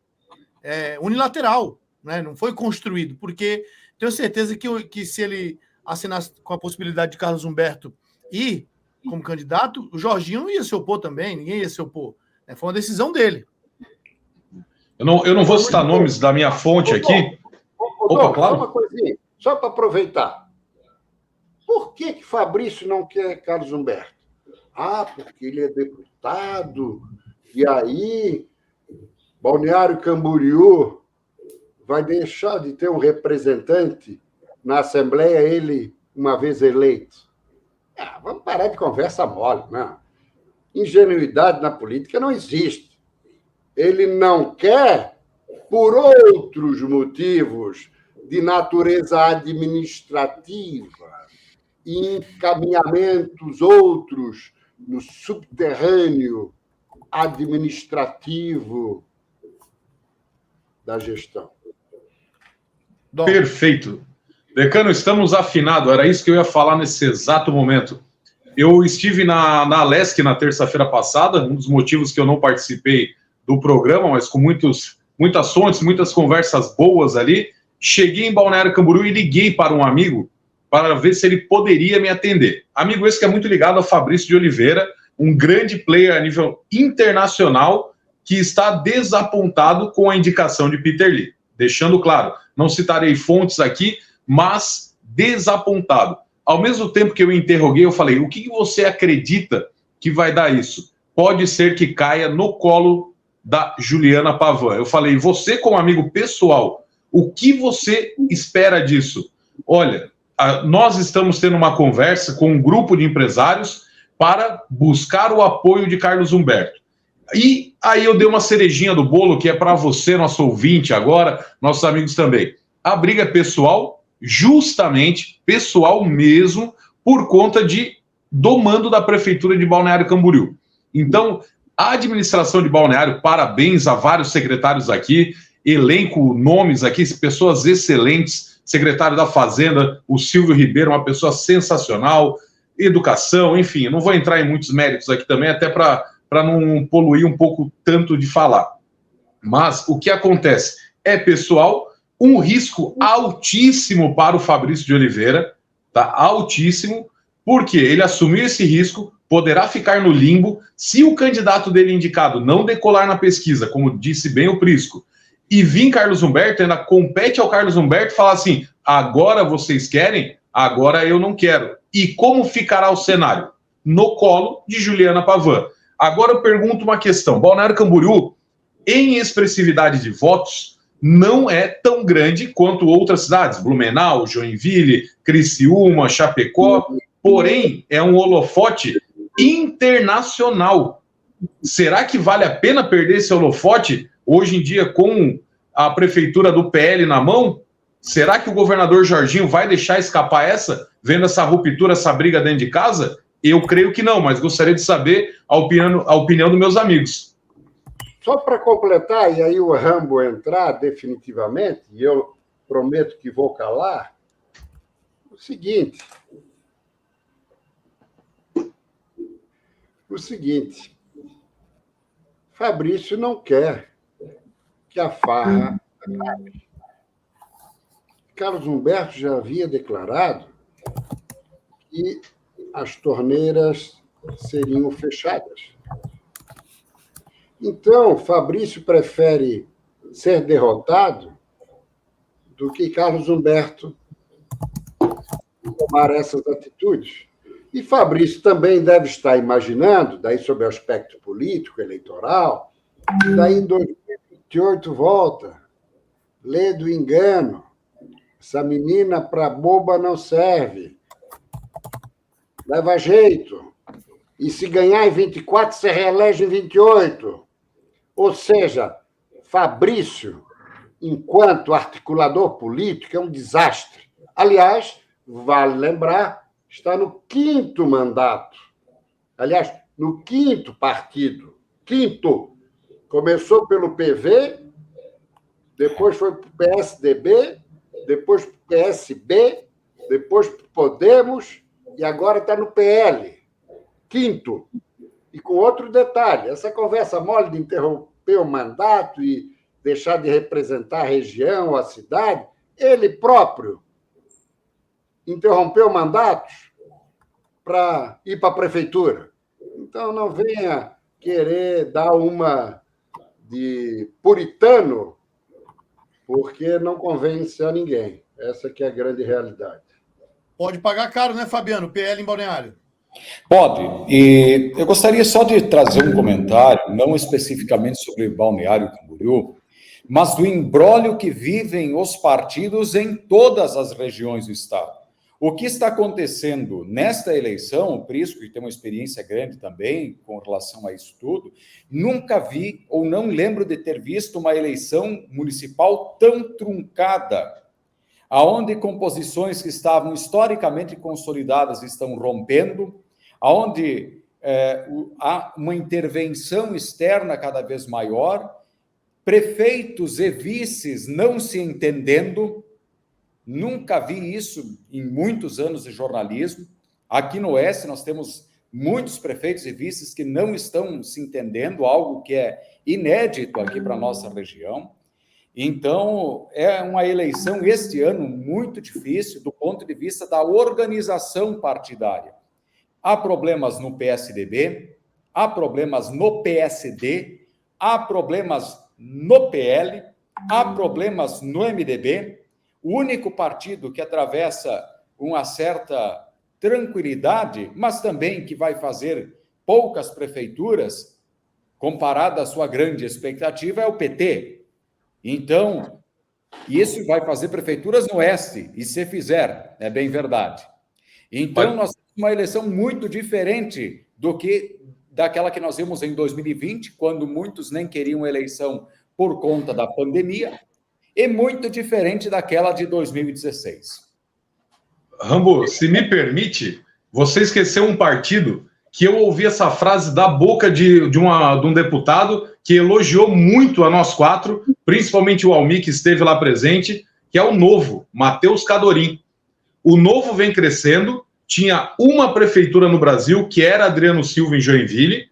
unilateral, né? Não foi construído, porque tenho certeza que se ele assinasse com a possibilidade de Carlos Humberto ir como candidato, o Jorginho não ia se opor também, ninguém ia se opor. Foi uma decisão dele. Eu não vou citar nomes da minha fonte aqui. Opa, claro. Só uma coisinha, só para aproveitar. Por que Fabrício não quer Carlos Humberto? Porque ele é deputado, e aí Balneário Camboriú vai deixar de ter um representante na Assembleia, ele uma vez eleito. Vamos parar de conversa mole, né? Ingenuidade na política não existe. Ele não quer por outros motivos de natureza administrativa, encaminhamentos outros no subterrâneo administrativo da gestão. Perfeito. Decano, estamos afinados. Era isso que eu ia falar nesse exato momento. Eu estive na Lesc na terça-feira passada, um dos motivos que eu não participei do programa, mas com muitas fontes, muitas conversas boas ali. Cheguei em Balneário Camboriú e liguei para um amigo para ver se ele poderia me atender. Amigo esse que é muito ligado ao Fabrício de Oliveira, um grande player a nível internacional que está desapontado com a indicação de Peter Lee. Deixando claro, não citarei fontes aqui, mas desapontado. Ao mesmo tempo que eu interroguei, eu falei, o que você acredita que vai dar isso? Pode ser que caia no colo da Juliana Pavan. Eu falei, você como amigo pessoal, o que você espera disso? Olha, nós estamos tendo uma conversa com um grupo de empresários para buscar o apoio de Carlos Humberto. E aí eu dei uma cerejinha do bolo, que é para você, nosso ouvinte agora, nossos amigos também. A briga é pessoal, justamente pessoal mesmo, por conta do mando da Prefeitura de Balneário Camboriú. Então, a administração de Balneário, parabéns a vários secretários aqui, elenco, nomes aqui, pessoas excelentes, secretário da Fazenda, o Silvio Ribeiro, uma pessoa sensacional, educação, enfim, não vou entrar em muitos méritos aqui também, até para não poluir um pouco tanto de falar. Mas o que acontece é pessoal, um risco altíssimo para o Fabrício de Oliveira, tá? Altíssimo, porque ele assumiu esse risco, poderá ficar no limbo, se o candidato dele indicado não decolar na pesquisa, como disse bem o Prisco, e vir Carlos Humberto, ainda compete ao Carlos Humberto falar assim, agora vocês querem, agora eu não quero. E como ficará o cenário? No colo de Juliana Pavan. Agora eu pergunto uma questão. Balneário Camboriú, em expressividade de votos, não é tão grande quanto outras cidades. Blumenau, Joinville, Criciúma, Chapecó. Porém, é um holofote internacional. Será que vale a pena perder esse holofote hoje em dia com a prefeitura do PL na mão? Será que o governador Jorginho vai deixar escapar vendo essa ruptura, essa briga dentro de casa? Eu creio que não, mas gostaria de saber a opinião dos meus amigos. Só para completar, e aí o Rambo entrar definitivamente, e eu prometo que vou calar, o seguinte, Fabrício não quer que a farra acabe. Carlos Humberto já havia declarado que as torneiras seriam fechadas. Então, Fabrício prefere ser derrotado do que Carlos Humberto tomar essas atitudes. E Fabrício também deve estar imaginando, daí sob o aspecto político, eleitoral, daí em 2028 volta, lê do engano, essa menina para boba não serve, leva jeito, e se ganhar em 24, se reelege em 28. Ou seja, Fabrício, enquanto articulador político, é um desastre. Aliás, vale lembrar, está no 5º mandato. Aliás, no 5º partido. 5º. Começou pelo PV, depois foi para o PSDB, depois para o PSB, depois para o Podemos, e agora está no PL. 5º. E com outro detalhe, essa conversa mole de interromper o mandato e deixar de representar a região, a cidade, ele próprio interrompeu mandatos para ir para a prefeitura. Então, não venha querer dar uma de puritano, porque não convence a ninguém. Essa que é a grande realidade. Pode pagar caro, né, Fabiano? PL em Balneário. Pode. E eu gostaria só de trazer um comentário, não especificamente sobre Balneário Camboriú, mas do imbróglio que vivem os partidos em todas as regiões do Estado. O que está acontecendo nesta eleição, o Prisco, que tem uma experiência grande também com relação a isso tudo, nunca vi ou não lembro de ter visto uma eleição municipal tão truncada, aonde composições que estavam historicamente consolidadas estão rompendo, aonde há uma intervenção externa cada vez maior, prefeitos e vices não se entendendo. Nunca vi isso em muitos anos de jornalismo. Aqui no Oeste nós temos muitos prefeitos e vices que não estão se entendendo, algo que é inédito aqui para a nossa região. Então, é uma eleição, este ano, muito difícil do ponto de vista da organização partidária. Há problemas no PSDB, há problemas no PSD, há problemas no PL, há problemas no MDB. O único partido que atravessa uma certa tranquilidade, mas também que vai fazer poucas prefeituras, comparada à sua grande expectativa, é o PT. Então, isso vai fazer prefeituras no Oeste, e se fizer, é bem verdade. Então, nós temos uma eleição muito diferente daquela que nós vimos em 2020, quando muitos nem queriam eleição por conta da pandemia, e muito diferente daquela de 2016. Rambo, se me permite, você esqueceu um partido que eu ouvi essa frase da boca de um deputado que elogiou muito a nós quatro, principalmente o Almir, que esteve lá presente, que é o Novo, Matheus Cadorim. O Novo vem crescendo, tinha uma prefeitura no Brasil, que era Adriano Silva, em Joinville,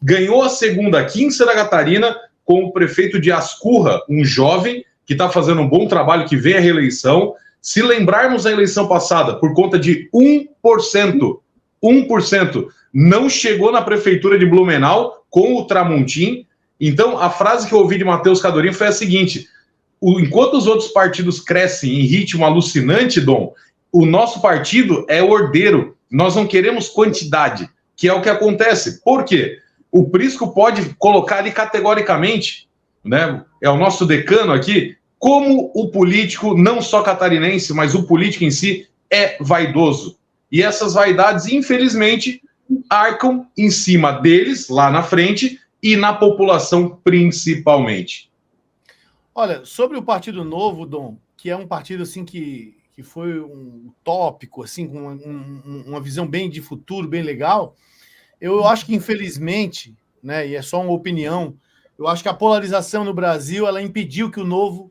ganhou a segunda aqui em Santa Catarina com o prefeito de Ascurra, um jovem que está fazendo um bom trabalho, que vem à reeleição. Se lembrarmos da eleição passada, por conta de 1%, não chegou na prefeitura de Blumenau com o Tramontim. Então, a frase que eu ouvi de Matheus Cadorim foi a seguinte: enquanto os outros partidos crescem em ritmo alucinante, Dom, o nosso partido é ordeiro. Nós não queremos quantidade, que é o que acontece. Por quê? O Prisco pode colocar ali categoricamente, né? É o nosso decano aqui, como o político, não só catarinense, mas o político em si, é vaidoso. E essas vaidades, infelizmente, arcam em cima deles, lá na frente, e na população principalmente. Olha, sobre o Partido Novo, Dom, que é um partido assim que foi um tópico, assim, com uma visão bem de futuro, bem legal, eu acho que, infelizmente, né, e é só uma opinião, eu acho que a polarização no Brasil, ela impediu que o Novo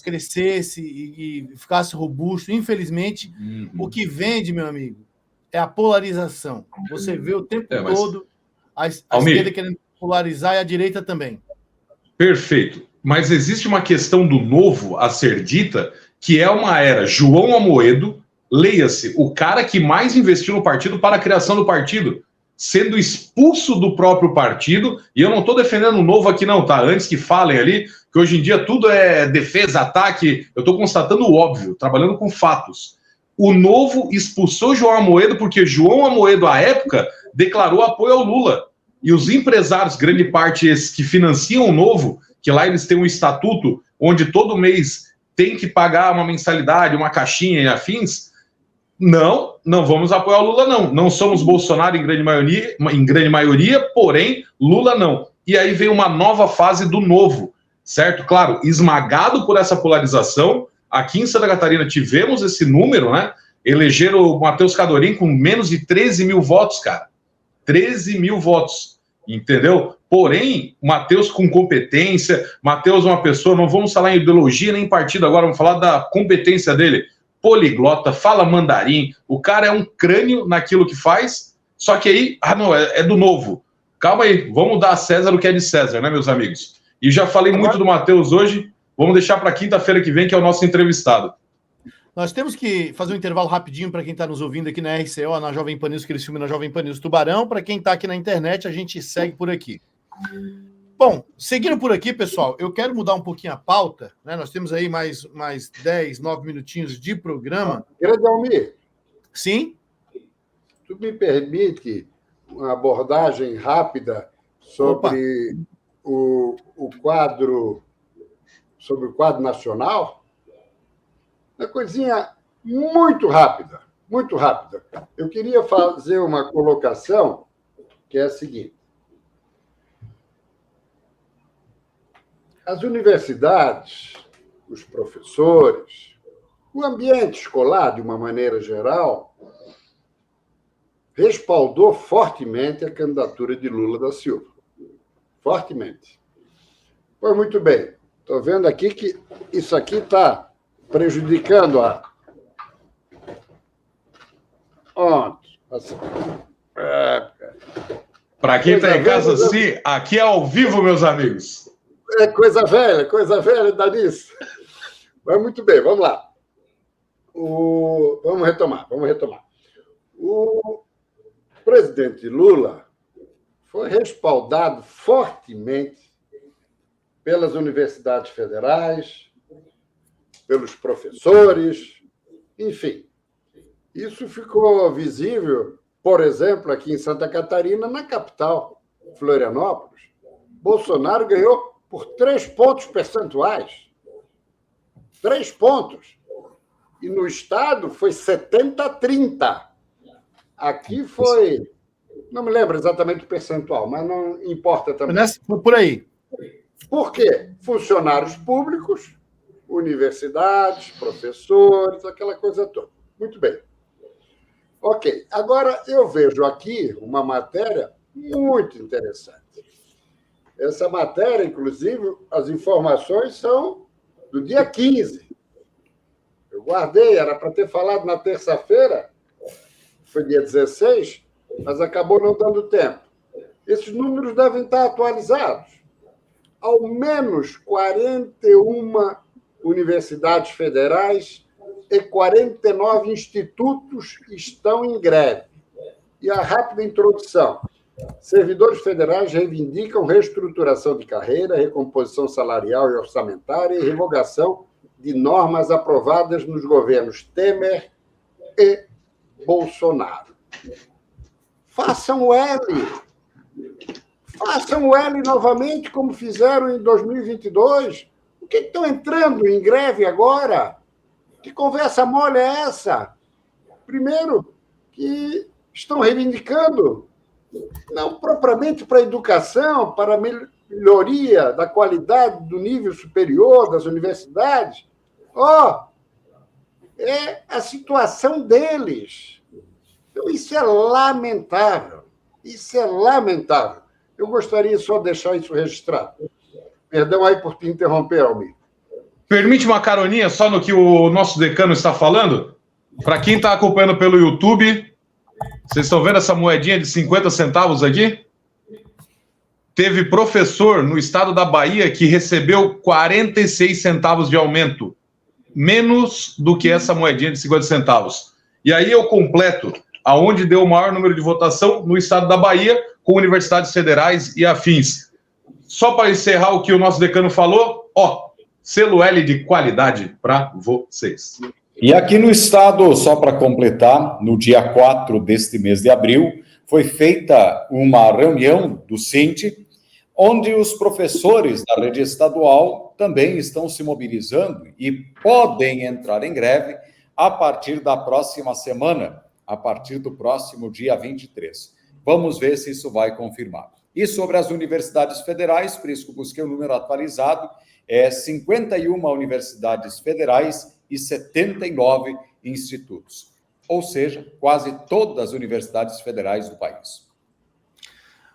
crescesse e ficasse robusto. Infelizmente, o que vende, meu amigo, é a polarização. Você vê o tempo todo a esquerda querendo polarizar e a direita também. Perfeito. Mas existe uma questão do Novo a ser dita, que é uma era João Amoedo, leia-se, o cara que mais investiu no partido para a criação do partido, sendo expulso do próprio partido. E eu não estou defendendo o Novo aqui não, tá? Antes que falem ali, que hoje em dia tudo é defesa, ataque, eu estou constatando o óbvio, trabalhando com fatos. O Novo expulsou João Amoedo porque João Amoedo, à época, declarou apoio ao Lula. E os empresários, grande parte esses que financiam o Novo, que lá eles têm um estatuto onde todo mês tem que pagar uma mensalidade, uma caixinha e afins, não vamos apoiar o Lula, não. Não somos Bolsonaro em grande maioria, porém, Lula não. E aí vem uma nova fase do Novo, certo? Claro, esmagado por essa polarização. Aqui em Santa Catarina tivemos esse número, né? Elegeram o Matheus Cadorim com menos de 13 mil votos, cara. 13 mil votos, entendeu? Porém, Matheus com competência, Matheus é uma pessoa, não vamos falar em ideologia nem partido agora, vamos falar da competência dele. Poliglota, fala mandarim, o cara é um crânio naquilo que faz, só que aí, não, é do Novo. Calma aí, vamos dar a César o que é de César, né, meus amigos? E já falei muito do Matheus hoje, vamos deixar para quinta-feira que vem, que é o nosso entrevistado. Nós temos que fazer um intervalo rapidinho para quem está nos ouvindo aqui na RCO, na Jovem Pan News, aquele filme na Jovem Pan News Tubarão. Para quem está aqui na internet, a gente segue por aqui. Bom, seguindo por aqui, pessoal, eu quero mudar um pouquinho a pauta, né? Nós temos aí mais 10, 9 minutinhos de programa. Grande Almir. Sim? Tu me permite uma abordagem rápida sobre o quadro nacional? Uma coisinha muito rápida, muito rápida. Eu queria fazer uma colocação que é a seguinte. As universidades, os professores, o ambiente escolar, de uma maneira geral, respaldou fortemente a candidatura de Lula da Silva. Fortemente. Pois muito bem. Estou vendo aqui que isso aqui está prejudicando a... Para quem está em casa, sim, aqui é ao vivo, meus amigos. É coisa velha, Danice. Mas muito bem, vamos lá. Vamos retomar. O presidente Lula foi respaldado fortemente pelas universidades federais, pelos professores, enfim. Isso ficou visível, por exemplo, aqui em Santa Catarina, na capital, Florianópolis. Bolsonaro ganhou por 3 pontos percentuais. 3 pontos. E no Estado foi 70-30. Aqui foi... Não me lembro exatamente o percentual, mas não importa também. Foi por aí. Por quê? Funcionários públicos, universidades, professores, aquela coisa toda. Muito bem. Ok. Agora, eu vejo aqui uma matéria muito interessante. Essa matéria, inclusive, as informações são do dia 15. Eu guardei, era para ter falado na terça-feira, foi dia 16, mas acabou não dando tempo. Esses números devem estar atualizados. Ao menos 41 universidades federais e 49 institutos estão em greve. E a rápida introdução. Servidores federais reivindicam reestruturação de carreira, recomposição salarial e orçamentária e revogação de normas aprovadas nos governos Temer e Bolsonaro. Façam o L. Façam o L novamente, como fizeram em 2022. Por que estão entrando em greve agora? Que conversa mole é essa? Primeiro, que estão reivindicando, não propriamente para a educação, para a melhoria da qualidade do nível superior das universidades. É a situação deles. Então, isso é lamentável. Isso é lamentável. Eu gostaria só de deixar isso registrado. Perdão aí por te interromper, Almir. Permite uma caroninha só no que o nosso decano está falando? Para quem está acompanhando pelo YouTube, vocês estão vendo essa moedinha de 50 centavos aqui? Teve professor no estado da Bahia que recebeu 46 centavos de aumento, menos do que essa moedinha de 50 centavos. E aí eu completo aonde deu o maior número de votação no estado da Bahia, com universidades federais e afins. Só para encerrar o que o nosso decano falou, selo L de qualidade para vocês. E aqui no estado, só para completar, no dia 4 deste mês de abril, foi feita uma reunião do CINTE, onde os professores da rede estadual também estão se mobilizando e podem entrar em greve a partir da próxima semana, a partir do próximo dia 23. Vamos ver se isso vai confirmar. E sobre as universidades federais, por isso que eu busquei o número atualizado, 51 universidades federais e 79 institutos. Ou seja, quase todas as universidades federais do país.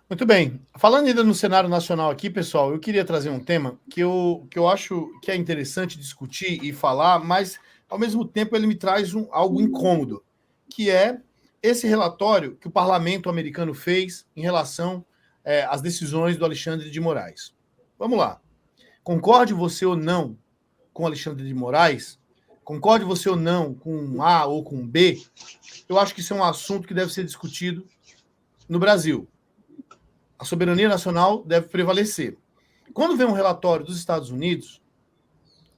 Muito bem. Falando ainda no cenário nacional aqui, pessoal, eu queria trazer um tema que eu acho que é interessante discutir e falar, mas, ao mesmo tempo, ele me traz algo incômodo, que é esse relatório que o parlamento americano fez em relação às decisões do Alexandre de Moraes. Vamos lá. Concorde você ou não com Alexandre de Moraes, concorde você ou não com um A ou com um B, eu acho que isso é um assunto que deve ser discutido no Brasil. A soberania nacional deve prevalecer. Quando vem um relatório dos Estados Unidos,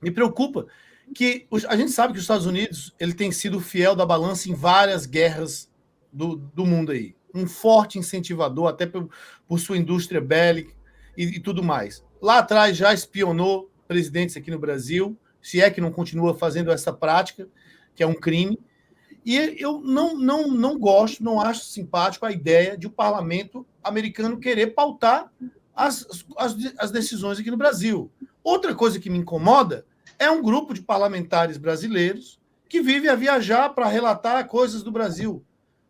me preocupa que a gente sabe que os Estados Unidos ele tem sido fiel da balança em várias guerras do mundo aí. Um forte incentivador, até por sua indústria bélica e tudo mais. Lá atrás já espionou presidentes aqui no Brasil, se é que não continua fazendo essa prática, que é um crime. E eu não gosto, não acho simpático a ideia de o parlamento americano querer pautar as decisões aqui no Brasil. Outra coisa que me incomoda é um grupo de parlamentares brasileiros que vive a viajar para relatar coisas do Brasil.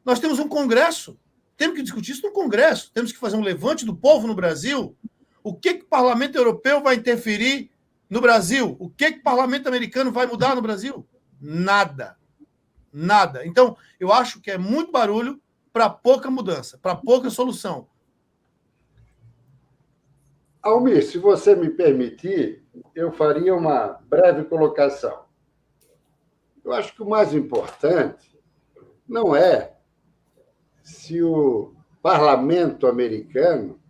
Nós temos um Congresso, temos que discutir isso no Congresso, temos que fazer um levante do povo no Brasil. O que o Parlamento Europeu vai interferir no Brasil? O que o Parlamento Americano vai mudar no Brasil? Nada. Nada. Então, eu acho que é muito barulho para pouca mudança, para pouca solução. Almir, se você me permitir, eu faria uma breve colocação. Eu acho que o mais importante não é se o parlamento americano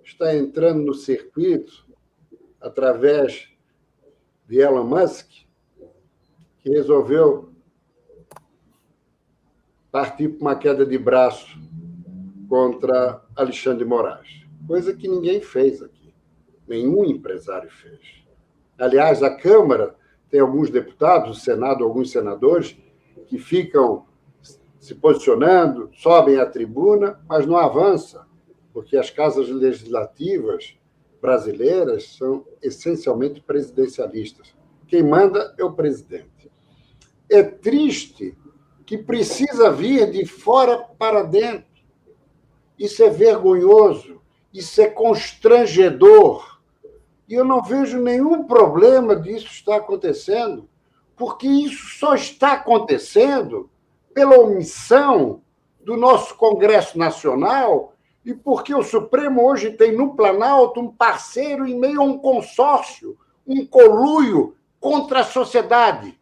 está entrando no circuito através de Elon Musk, que resolveu partir para uma queda de braço contra Alexandre de Moraes, coisa que ninguém fez aqui, nenhum empresário fez. Aliás, a Câmara tem alguns deputados, o Senado, alguns senadores, que ficam se posicionando, sobem à tribuna, mas não avança, porque as casas legislativas brasileiras são essencialmente presidencialistas. Quem manda é o presidente. É triste que precisa vir de fora para dentro. Isso é vergonhoso, isso é constrangedor. E eu não vejo nenhum problema disso estar acontecendo, porque isso só está acontecendo pela omissão do nosso Congresso Nacional e porque o Supremo hoje tem no Planalto um parceiro em meio a um consórcio, um conluio contra a sociedade.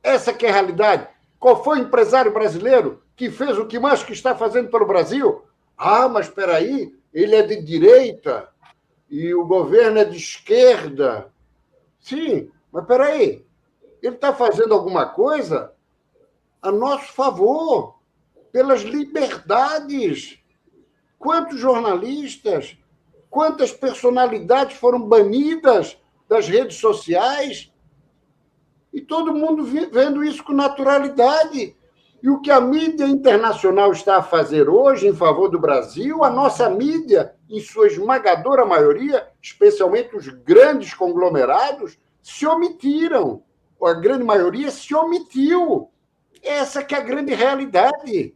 Essa que é a realidade. Qual foi o empresário brasileiro que fez o que mais que está fazendo pelo Brasil? Ah, mas espera aí, ele é de direita e o governo é de esquerda. Sim, mas espera aí, ele está fazendo alguma coisa a nosso favor, pelas liberdades. Quantos jornalistas, quantas personalidades foram banidas das redes sociais? E todo mundo vendo isso com naturalidade. E o que a mídia internacional está a fazer hoje em favor do Brasil, a nossa mídia, em sua esmagadora maioria, especialmente os grandes conglomerados, se omitiram. A grande maioria se omitiu. Essa que é a grande realidade.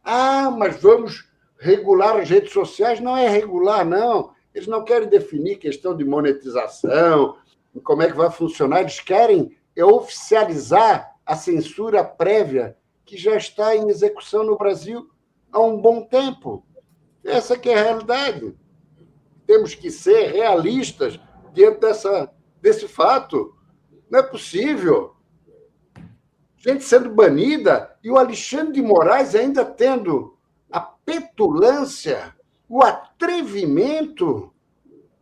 Ah, mas vamos regular as redes sociais? Não é regular, não. Eles não querem definir questão de monetização, como é que vai funcionar. Eles querem oficializar a censura prévia que já está em execução no Brasil há um bom tempo. Essa que é a realidade. Temos que ser realistas diante desse fato. Não é possível. Gente sendo banida e o Alexandre de Moraes ainda tendo a petulância, o atrevimento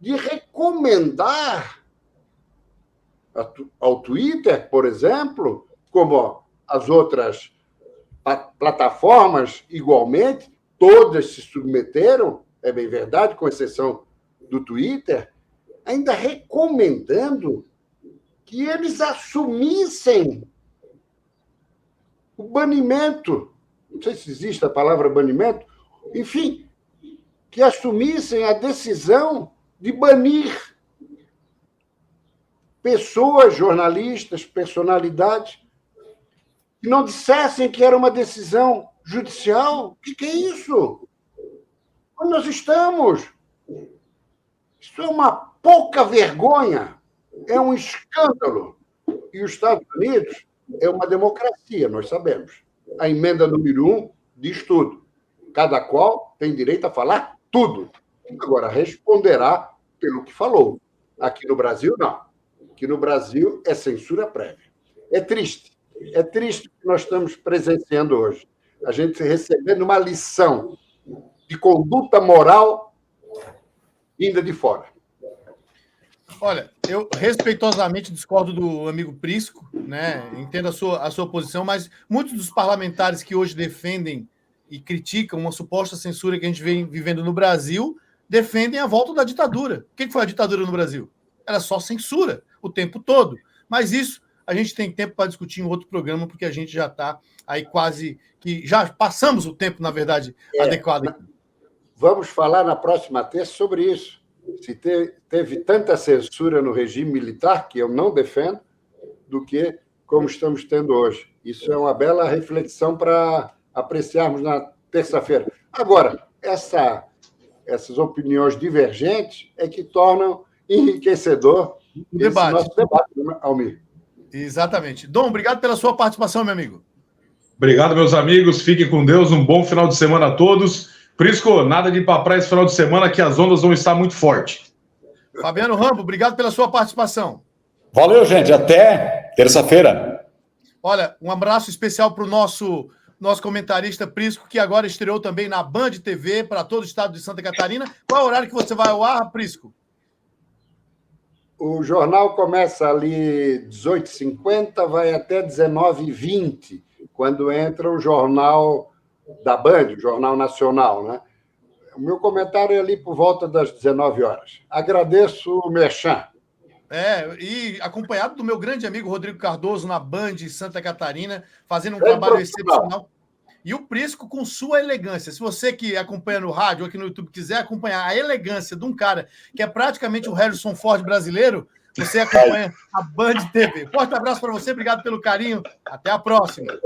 de recomendar ao Twitter, por exemplo, como as outras plataformas igualmente, todas se submeteram, é bem verdade, com exceção do Twitter, ainda recomendando que eles assumissem o banimento, não sei se existe a palavra banimento, enfim, que assumissem a decisão de banir pessoas, jornalistas, personalidades, que não dissessem que era uma decisão judicial. O que é isso? Onde nós estamos? Isso é uma pouca vergonha, é um escândalo. E os Estados Unidos é uma democracia, nós sabemos. A emenda número 1 diz tudo. Cada qual tem direito a falar tudo. Agora, responderá pelo que falou. Aqui no Brasil, não. Aqui no Brasil é censura prévia. É triste. É triste o que nós estamos presenciando hoje. A gente recebendo uma lição de conduta moral vinda de fora. Olha, eu respeitosamente discordo do amigo Prisco, né? Entendo a sua posição, mas muitos dos parlamentares que hoje defendem e criticam uma suposta censura que a gente vem vivendo no Brasil defendem a volta da ditadura. O que foi a ditadura no Brasil? Era só censura o tempo todo. Mas isso a gente tem tempo para discutir em outro programa, porque a gente já está aí quase que já passamos o tempo, na verdade, adequado. Vamos falar na próxima terça sobre isso. Se teve tanta censura no regime militar, que eu não defendo, do que como estamos tendo hoje. Isso é uma bela reflexão para apreciarmos na terça-feira. Agora, essas opiniões divergentes é que tornam enriquecedor esse nosso debate, Almir. Exatamente. Dom, obrigado pela sua participação, meu amigo. Obrigado, meus amigos. Fiquem com Deus. Um bom final de semana a todos. Prisco, nada de ir para praia esse final de semana, que as ondas vão estar muito fortes. Fabiano Rambo, obrigado pela sua participação. Valeu, gente. Até terça-feira. Olha, um abraço especial para o nosso comentarista Prisco, que agora estreou também na Band TV para todo o estado de Santa Catarina. Qual é o horário que você vai ao ar, Prisco? O jornal começa ali 18h50, vai até 19h20, quando entra o jornal da Band, o Jornal Nacional, né? O meu comentário é ali por volta das 19 horas. Agradeço o merchan. E acompanhado do meu grande amigo Rodrigo Cardoso na Band Santa Catarina, fazendo um trabalho excepcional. E o Prisco com sua elegância. Se você que acompanha no rádio ou aqui no YouTube quiser acompanhar a elegância de um cara que é praticamente o Harrison Ford brasileiro, você acompanha a Band TV. Forte abraço para você, obrigado pelo carinho. Até a próxima.